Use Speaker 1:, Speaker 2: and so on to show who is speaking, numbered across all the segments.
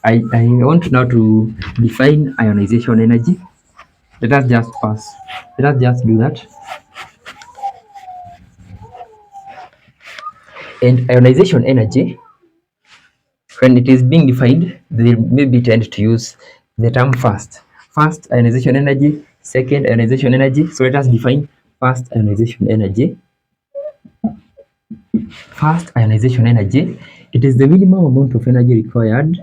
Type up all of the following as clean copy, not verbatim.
Speaker 1: I want now to define ionization energy. Let us just pass. Let us just do that. And ionization energy, when it is being defined, they maybe tend to use the term first. First ionization energy, second ionization energy. So let us define first ionization energy. First ionization energy, it is the minimum amount of energy required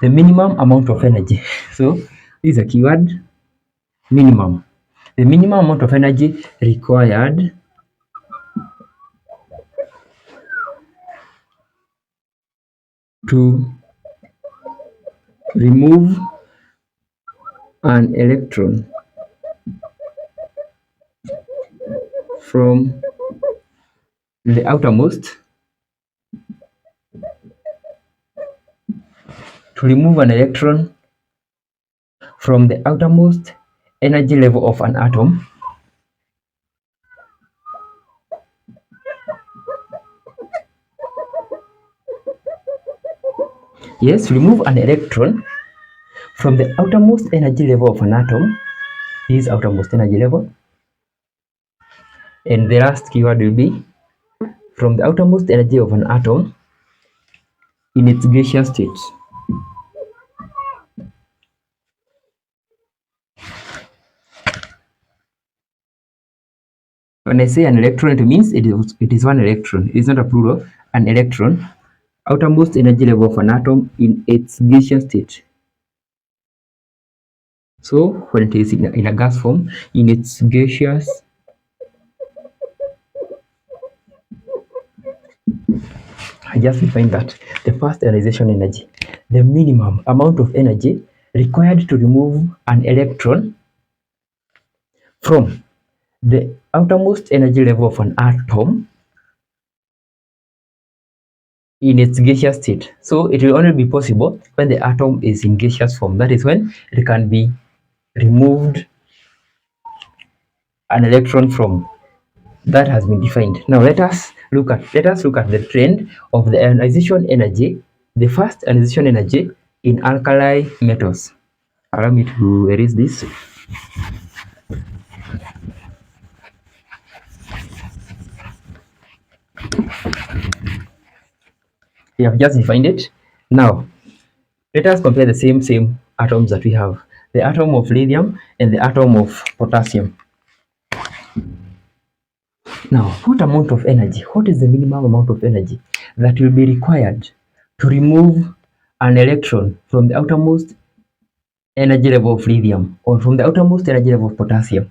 Speaker 1: the minimum amount of energy. So this is a keyword, minimum. The minimum amount of energy required to remove an electron from the outermost energy level of an atom yes, remove an electron from the outermost energy level of an atom, this outermost energy level, and the last keyword will be from the outermost energy of an atom in its gaseous state. When I say an electron, it means it is one electron. It is not a plural. An electron, outermost energy level of an atom in its gaseous state. So when it is in a gas form, in its gaseous, I just defined that the first ionization energy, the minimum amount of energy required to remove an electron from the outermost energy level of an atom in its gaseous state. So it will only be possible when the atom is in gaseous form. That is when it can be removed an electron from. That has been defined. Now let us look at the trend of the ionization energy, the first ionization energy in alkali metals. Allow me to erase this. We have just defined it. Now let us compare the same atoms that we have, the atom of lithium and the atom of potassium. Now, what amount of energy, what is the minimum amount of energy that will be required to remove an electron from the outermost energy level of lithium or from the outermost energy level of potassium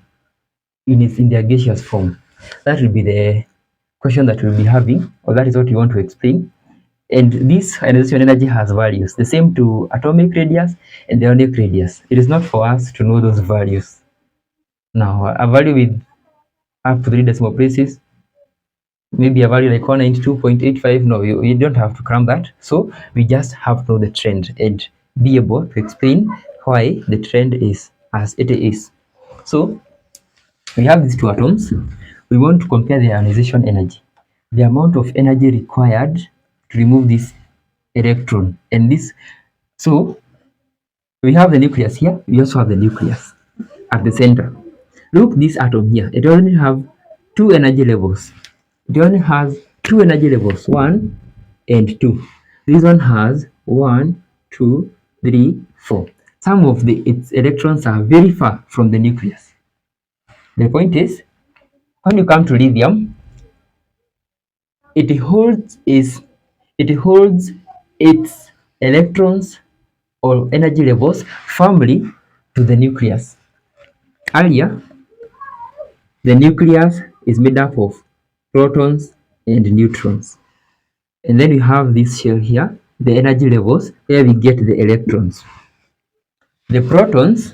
Speaker 1: in their gaseous form? That will be the question that we'll be having, or that is what we want to explain. And this ionization energy has values, the same to atomic radius and the ionic radius. It is not for us to know those values. Now, a value with up to 3 decimal places, maybe a value like 192.85, no, you don't have to cram that. So we just have to know the trend and be able to explain why the trend is as it is. So we have these two atoms. We want to compare the ionization energy, the amount of energy required to remove this electron and this. So we have the nucleus here, we also have the nucleus at the center. Look, this atom here, it only have two energy levels. It only has two energy levels, 1 and 2. This one has 1, 2, 3, 4. Some of its electrons are very far from the nucleus. The point is, when you come to lithium, it holds its electrons or energy levels firmly to the nucleus. Earlier, the nucleus is made up of protons and neutrons. And then we have this shell here, the energy levels, where we get the electrons. The protons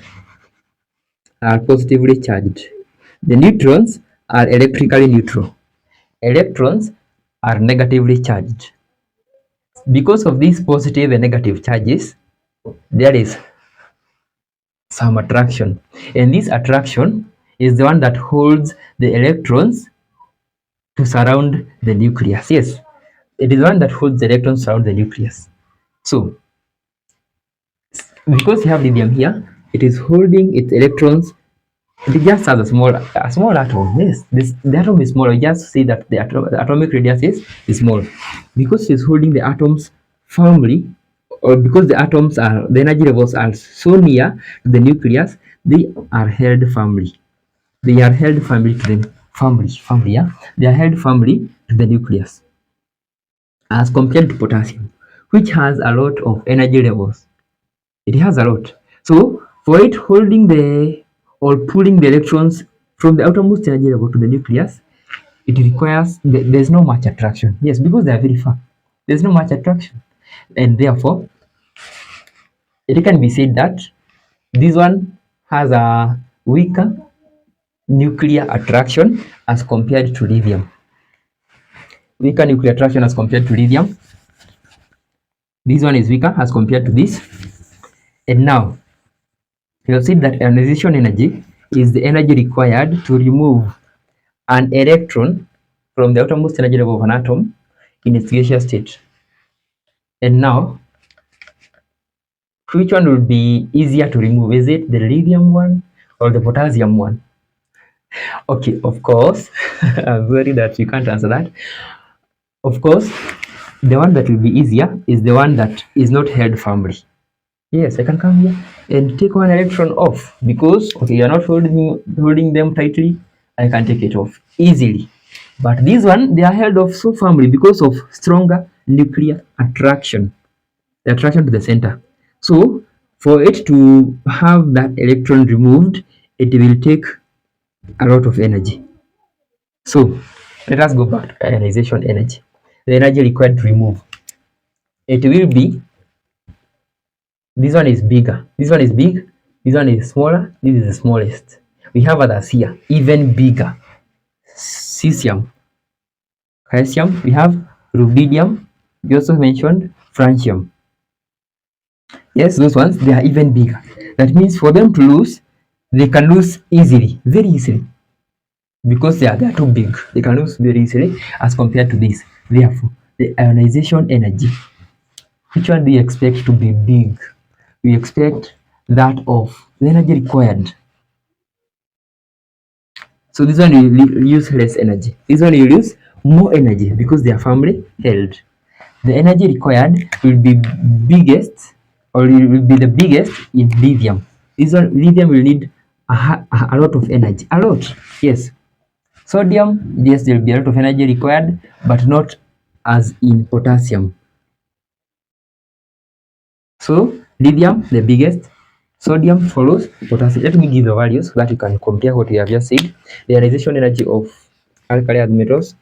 Speaker 1: are positively charged. The neutrons are electrically neutral. Electrons are negatively charged. Because of these positive and negative charges, there is some attraction, and this attraction is the one that holds the electrons to surround the nucleus. Yes, it is one that holds the electrons around the nucleus. So because you have lithium here, it is holding its electrons. It just has a small atom. Yes, the atom is small. You just see that the atomic radius is small because it is holding the atoms firmly, or because the energy levels are so near to the nucleus, they are held firmly. They are held firmly to the firmly, yeah. They are held firmly to the nucleus as compared to potassium, which has a lot of energy levels. It has a lot. So for it holding the or pulling the electrons from the outermost energy level to the nucleus, it requires there's no much attraction. Yes, because they are very far. There's no much attraction, and therefore it can be said that this one has a weaker nuclear attraction as compared to lithium. Weaker nuclear attraction as compared to lithium. This one is weaker as compared to this. And now we have seen that ionization energy is the energy required to remove an electron from the outermost energy level of an atom in its gaseous state. And now, which one would be easier to remove? Is it the lithium one or the potassium one? Okay, of course. I'm sorry that you can't answer that. Of course, the one that will be easier is the one that is not held firmly. Yes, I can come here and take one electron off because okay, you're not holding them tightly. I can take it off easily. But this one, they are held off so firmly because of stronger nuclear attraction, the attraction to the center. So for it to have that electron removed, it will take a lot of energy. So let us go back to ionization energy. The energy required to remove. It will be, this one is bigger, this one is big, this one is smaller, this is the smallest. We have others here, even bigger. Cesium, calcium, we have rubidium, we also mentioned francium. Yes, those ones, they are even bigger. That means for them to lose, they can lose easily, very easily, because they are too big. They can lose very easily as compared to this. Therefore, the ionization energy, which one do you expect to be big? We expect that of the energy required. So this one will use less energy. This one will use more energy because they are firmly held. The energy required will be biggest, or it will be the biggest in lithium. This one, lithium will need a lot of energy. A lot, yes. Sodium, yes, there will be a lot of energy required, but not as in potassium. So lithium, the biggest, sodium follows potassium. Let me give the values so that you can compare what we have just said. The ionization energy of alkali metals.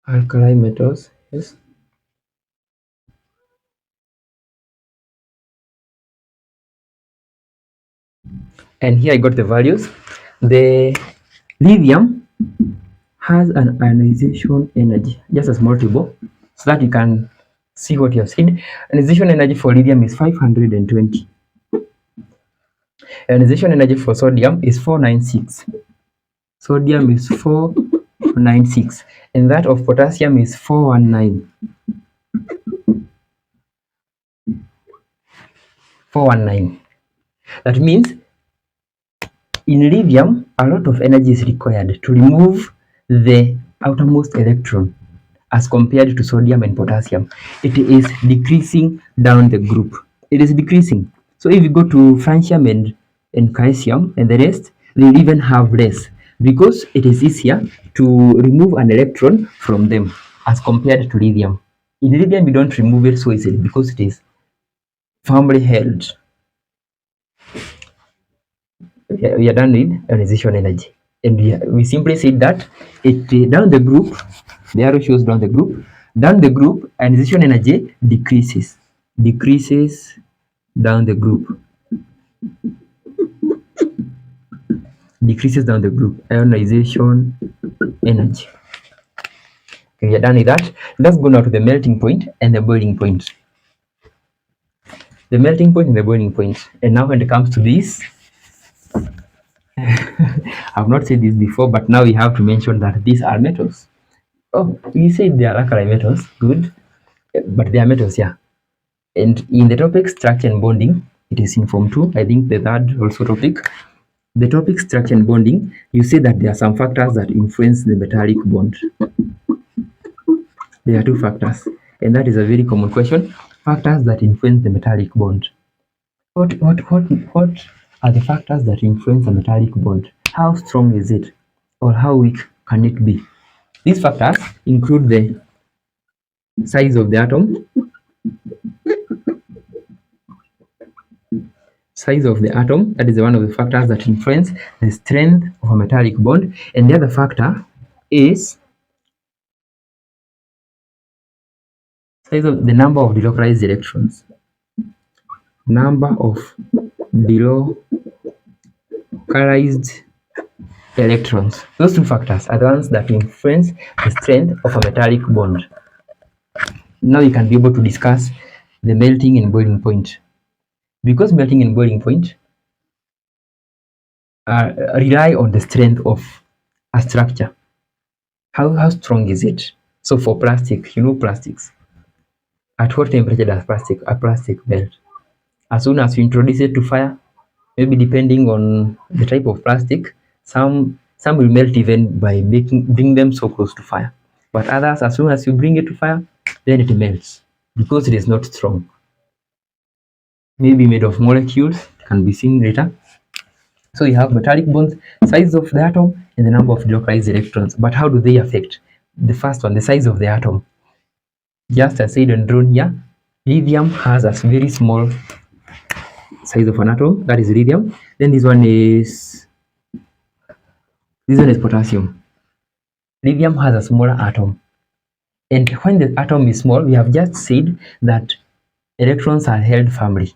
Speaker 1: Alkali metals, yes. And here I got the values. The lithium has an ionization energy, just a small table, so that you can see what you have seen. Ionization energy for lithium is 520. Ionization energy for sodium is 496. Sodium is 496, and that of potassium is 419. 419. That means in lithium, a lot of energy is required to remove the outermost electron as compared to sodium and potassium. It is decreasing down the group. It is decreasing. So if you go to francium and calcium and the rest, they'll even have less because it is easier to remove an electron from them as compared to lithium. In lithium, you don't remove it so easily because it is firmly held. We are done with ionization energy, and we simply said that it down the group, the arrow shows down the group ionization energy decreases down the group, decreases down the group ionization energy. Okay, we are done with that. Let's go now to the melting point and the boiling point. The melting point and the boiling point. And now when it comes to this, I've not said this before, but now we have to mention that these are metals. Oh, we said they are alkali metals, good, but they are metals, yeah. And in the topic structure and bonding, it is in form 2. I think the third also topic. The topic structure and bonding, you say that there are some factors that influence the metallic bond. There are two factors, and that is a very common question. Factors that influence the metallic bond. What are the factors that influence a metallic bond? How strong is it, or how weak can it be? These factors include the size of the atom, that is one of the factors that influence the strength of a metallic bond, and the other factor is size of the number of delocalized electrons. Number of delocalized electrons. Those two factors are the ones that influence the strength of a metallic bond. Now we can be able to discuss the melting and boiling point. Because melting and boiling point rely on the strength of a structure. How strong is it? So for plastic, plastics. At what temperature does a plastic melt? As soon as you introduce it to fire, maybe depending on the type of plastic, some will melt even by bring them so close to fire. But others, as soon as you bring it to fire, then it melts because it is not strong. Maybe made of molecules, can be seen later. So you have metallic bonds, size of the atom, and the number of delocalized electrons. But how do they affect? The first one, the size of the atom. Just as said and drawn here, lithium has a very small size of an atom, that is lithium. Then this one is potassium. Lithium has a smaller atom. And when the atom is small, we have just said that electrons are held firmly.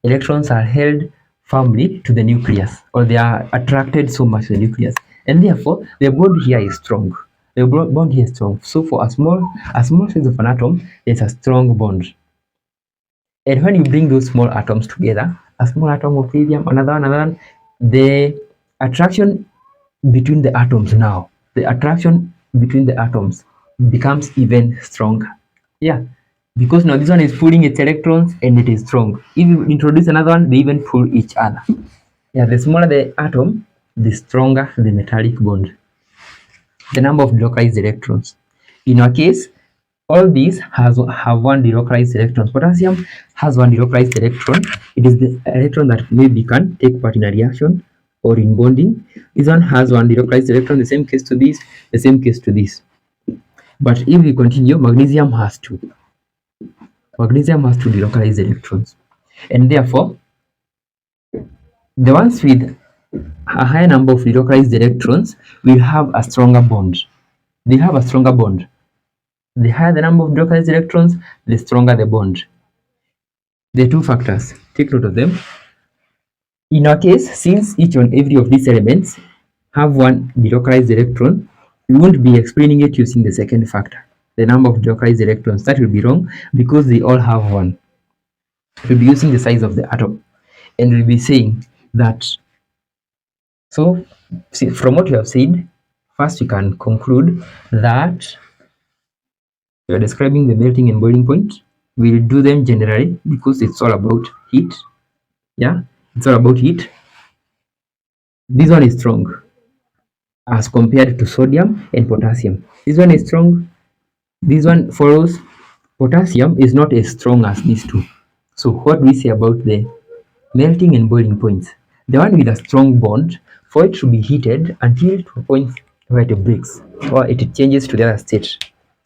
Speaker 1: Electrons are held firmly to the nucleus, or they are attracted so much to the nucleus. And therefore, the bond here is strong. The bond here is strong. So for a small size of an atom, there's a strong bond. And when you bring those small atoms together, a small atom of lithium, another one, the attraction between the atoms now, the attraction between the atoms becomes even stronger. Yeah, because now this one is pulling its electrons and it is strong. If you introduce another one, they even pull each other. Yeah, the smaller the atom, the stronger the metallic bond. The number of delocalized electrons. In our case, all these have one delocalized electron. Potassium has one delocalized electron. It is the electron that maybe can take part in a reaction or in bonding. This one has one delocalized electron, the same case to this, the same case to this. But if we continue, magnesium has two. Magnesium has two delocalized electrons. And therefore, the ones with a higher number of delocalized electrons will have a stronger bond. They have a stronger bond. The higher the number of delocalized electrons, the stronger the bond. There are two factors. Take note of them. In our case, since each and every of these elements have one delocalized electron, we won't be explaining it using the second factor, the number of delocalized electrons. That will be wrong because they all have one. We'll be using the size of the atom, and we'll be saying that. So, see, from what you have said, first we can conclude that we are describing the melting and boiling point. We'll do them generally because it's all about heat. Yeah, it's all about heat. This one is strong as compared to sodium and potassium. This one is strong. This one follows. Potassium is not as strong as these two. So what do we say about the melting and boiling points? The one with a strong bond, for it to be heated until to a point where it breaks or it changes to the other state.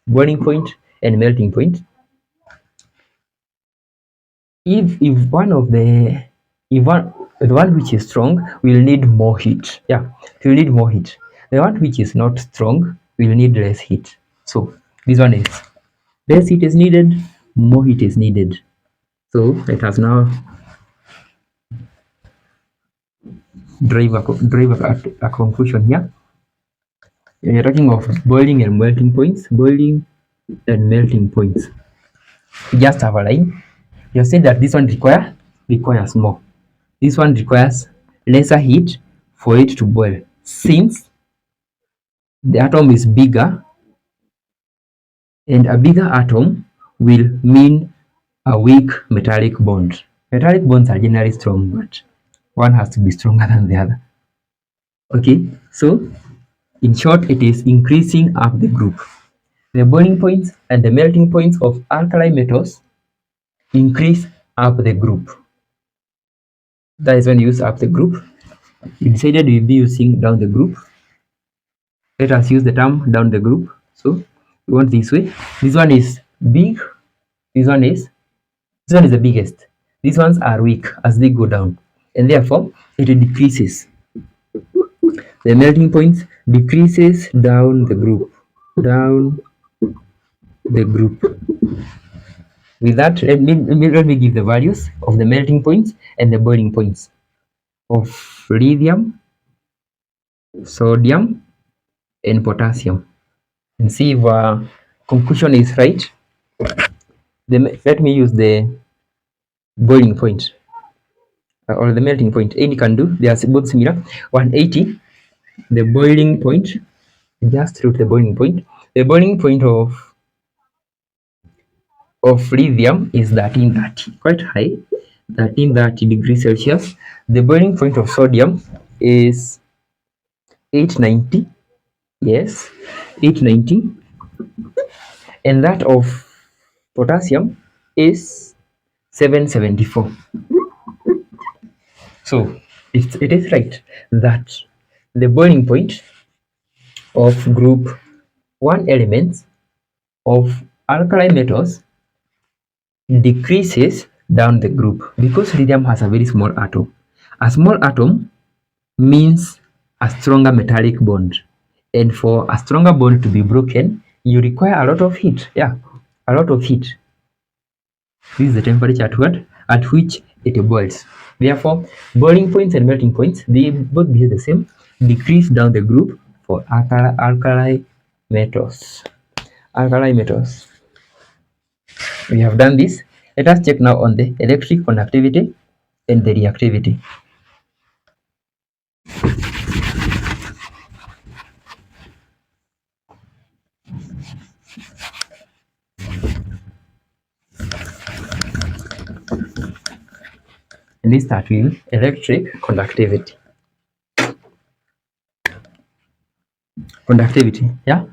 Speaker 1: Boiling point and melting point. If one of the one which is strong will need more heat. Yeah, it will need more heat. The one which is not strong will need less heat. So this one is less heat is needed, more heat is needed. So let us now drive a conclusion here. We are talking of boiling and melting points. Boiling and melting points. We just have a line. You say that this one requires more. This one requires lesser heat for it to boil. Since the atom is bigger, and a bigger atom will mean a weak metallic bond. Metallic bonds are generally strong, but one has to be stronger than the other. Okay, so in short, it is increasing up the group. The boiling points and the melting points of alkali metals increase up the group. That is when you use up the group. We decided we'll be using down the group. Let us use the term down the group. So we want this way. This one is big. This one is the biggest. These ones are weak as they go down, and therefore it decreases. The melting point decreases down the group. Down the group. With that, let me give the values of the melting points and the boiling points of lithium, sodium, and potassium, and see if our conclusion is right. Let me use the boiling point or the melting point. Any can do. They are both similar. 180. The boiling point. Just look the boiling point. The boiling point of lithium is 1330, quite high, 1330 degrees Celsius. The boiling point of sodium is 890. Yes, 890. And that of potassium is 774. So it is right that the boiling point of group 1 elements of alkali metals decreases down the group because lithium has a very small atom. A small atom means a stronger metallic bond, and for a stronger bond to be broken, you require a lot of heat. Yeah, a lot of heat. This is the temperature at which it boils. Therefore, boiling points and melting points, they both behave the same. Decrease down the group for alkali metals. Alkali metals. We have done this. Let us check now on the electric conductivity and the reactivity. And this start with electric conductivity. Conductivity, yeah.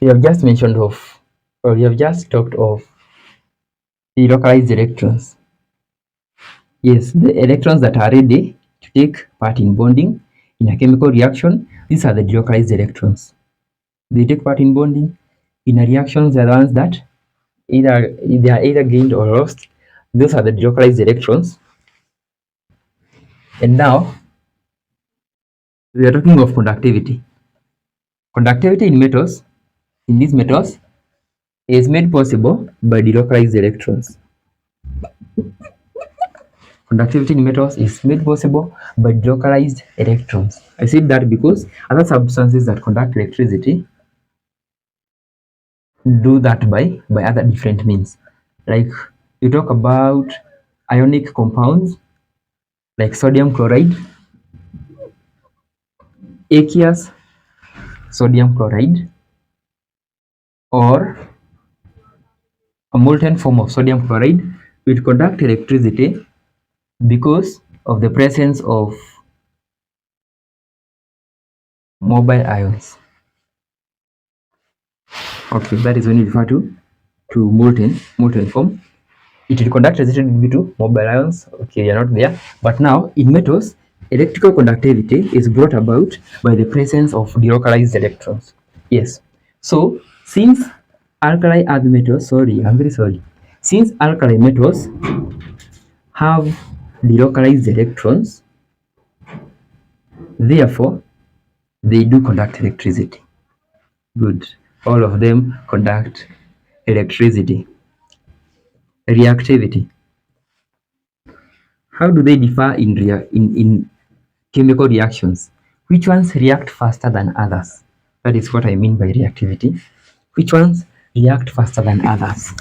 Speaker 1: We have just mentioned of, or we have just talked of the localized electrons. Yes, the electrons that are ready to take part in bonding in a chemical reaction, these are the delocalized electrons. They take part in bonding in a reaction. They are the ones that they are either gained or lost. Those are the delocalized electrons. And now we are talking of conductivity. Conductivity in metals, in these metals, is made possible by delocalized electrons. Conductivity in metals is made possible by delocalized electrons. I said that because other substances that conduct electricity do that by other different means. Like you talk about ionic compounds like sodium chloride, aqueous sodium chloride, or a molten form of sodium chloride will conduct electricity because of the presence of mobile ions. Okay, that is when you refer to molten form. It will conduct electricity due to mobile ions. Okay, you're not there. But now in metals, electrical conductivity is brought about by the presence of delocalized electrons. Yes. So since alkali earth metals, sorry, I'm very sorry. Since alkali metals have delocalized electrons, therefore they do conduct electricity. Good. All of them conduct electricity. Reactivity. How do they differ in chemical reactions? Which ones react faster than others? That is what I mean by reactivity. Which ones react faster than others?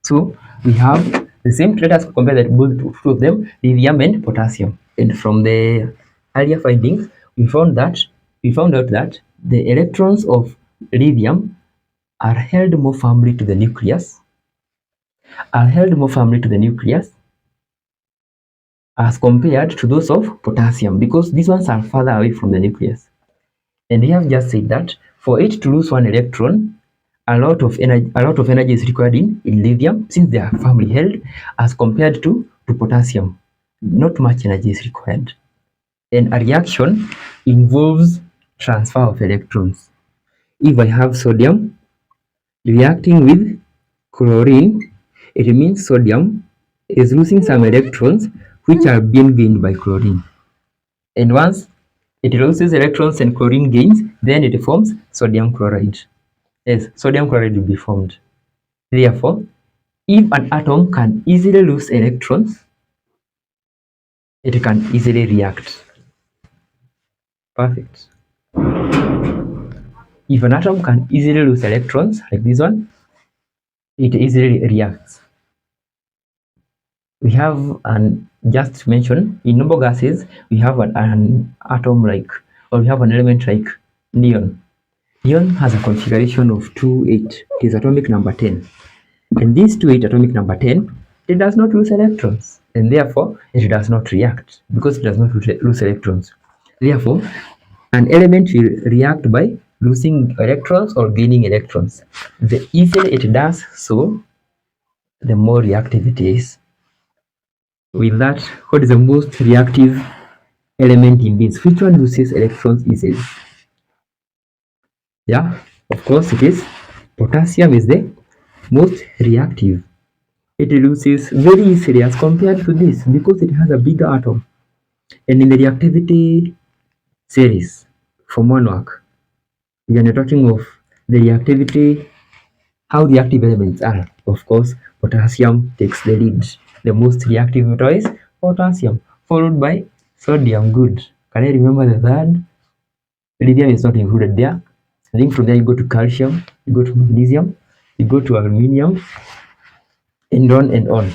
Speaker 1: So we have the same. Let us compare that both two of them, lithium and potassium. And from the earlier findings, we found out that the electrons of lithium are held more firmly to the nucleus, as compared to those of potassium, because these ones are further away from the nucleus. And we have just said that for it to lose one electron, a lot of energy is required in lithium, since they are firmly held, as compared to potassium. Not much energy is required. And a reaction involves transfer of electrons. If I have sodium reacting with chlorine, it means sodium is losing some electrons which are being gained by chlorine. And once it loses electrons and chlorine gains, then it forms sodium chloride. Yes, sodium chloride will be formed. Therefore, if an atom can easily lose electrons, it can easily react. Perfect. If an atom can easily lose electrons, like this one, it easily reacts. We have just to mention, in noble gases, we have an atom like, or we have an element like neon. Neon has a configuration of 2,8. It is atomic number 10. And this 2,8 atomic number 10, it does not lose electrons, and therefore it does not react because it does not lose electrons. Therefore, an element will react by losing electrons or gaining electrons. The easier it does so, the more reactive it is. With that, what is the most reactive element in this? Which one loses electrons easily? Yeah, of course it is. Potassium is the most reactive. It loses very easily as compared to this because it has a bigger atom. And in the reactivity series from one work, we are talking of the reactivity, how reactive elements are. Of course, potassium takes the lead. The most reactive metal is potassium, followed by sodium. Good. Can I remember the third? Lithium is not included there. I think from there you go to calcium, you go to magnesium, you go to aluminium, and on and on.